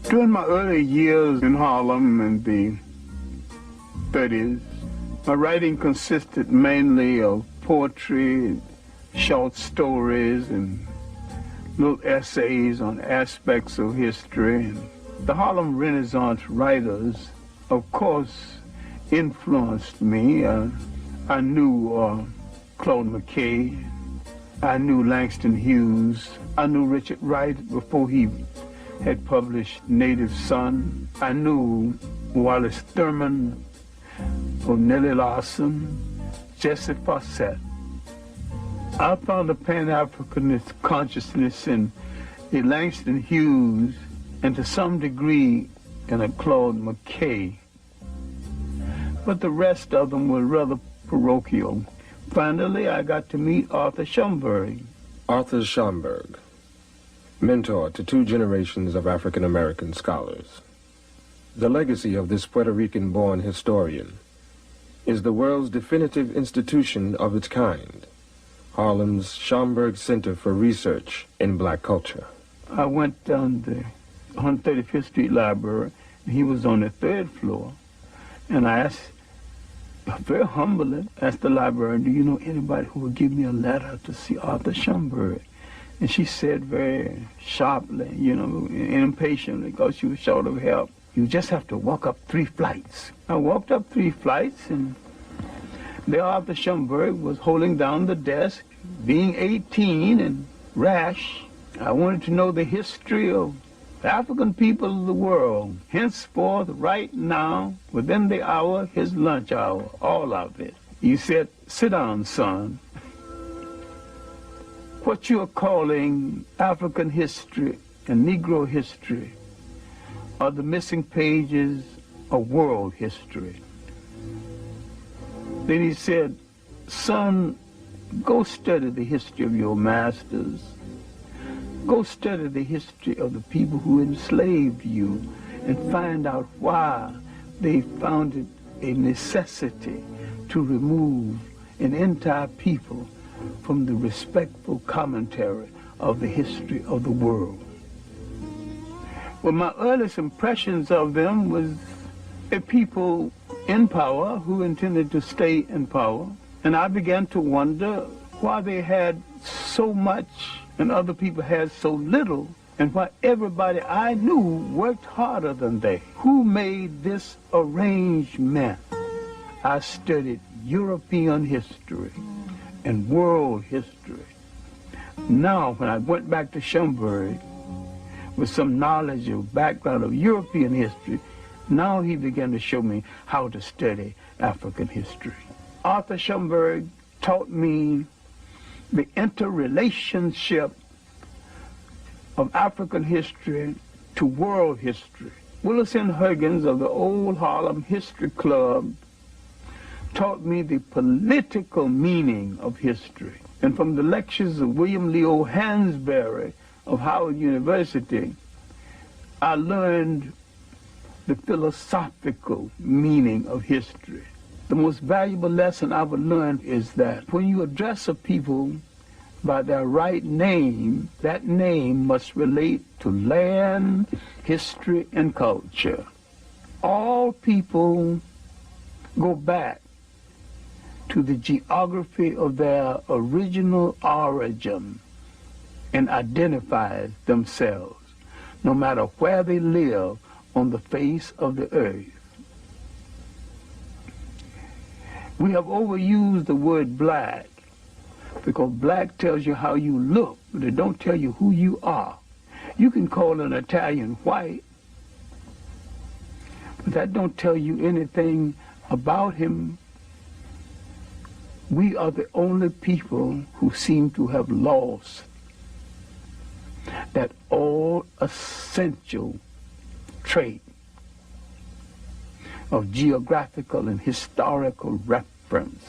During my early years in Harlem in the 30s, my writing consisted mainly of poetry, short stories, and little essays on aspects of history. The Harlem Renaissance writers, of course, influenced me. I knew Claude McKay, I knew Langston Hughes, I knew Richard Wright before he had published Native Son. I knew Wallace Thurman, Nellie Larson, Jesse Fawcett. I found a Pan-Africanist consciousness in a Langston Hughes and to some degree in a Claude McKay. But the rest of them were rather parochial. Finally, I got to meet Arthur Schomburg. Arthur Schomburg, mentor to 2 generations of African-American scholars. The legacy of this Puerto Rican-born historian is the world's definitive institution of its kind, Harlem's Schomburg Center for Research in Black Culture. I went down the 135th Street Library, and he was on the 3rd floor, and I asked, very humbly, asked the librarian, do you know anybody who would give me a letter to see Arthur Schomburg? And she said very sharply, and impatiently, because she was short of help, you just have to walk up 3 flights. I walked up 3 flights, and there Arthur Schomburg was holding down the desk, being 18 and rash. I wanted to know the history of the African people of the world. Henceforth, right now, within the hour, his lunch hour, all of it. He said, sit down, son. What you are calling African history and Negro history are the missing pages of world history. Then he said, son, go study the history of your masters. Go study the history of the people who enslaved you and find out why they found it a necessity to remove an entire people from the respectful commentary of the history of the world. Well, my earliest impressions of them was a people in power who intended to stay in power. And I began to wonder why they had so much and other people had so little, and why everybody I knew worked harder than they. Who made this arrangement? I studied European history and world history. Now, when I went back to Schomburg with some knowledge of background of European history, now he began to show me how to study African history. Arthur Schomburg taught me the interrelationship of African history to world history. Willis N. Huggins of the Old Harlem History Club taught me the political meaning of history. And from the lectures of William Leo Hansberry of Howard University, I learned the philosophical meaning of history. The most valuable lesson I've learned is that when you address a people by their right name, that name must relate to land, history, and culture. All people go back to the geography of their original origin and identify themselves, no matter where they live on the face of the earth. We have overused the word black because black tells you how you look, but it don't tell you who you are. You can call an Italian white, but that don't tell you anything about him. We are the only people who seem to have lost that all essential trait of geographical and historical reference.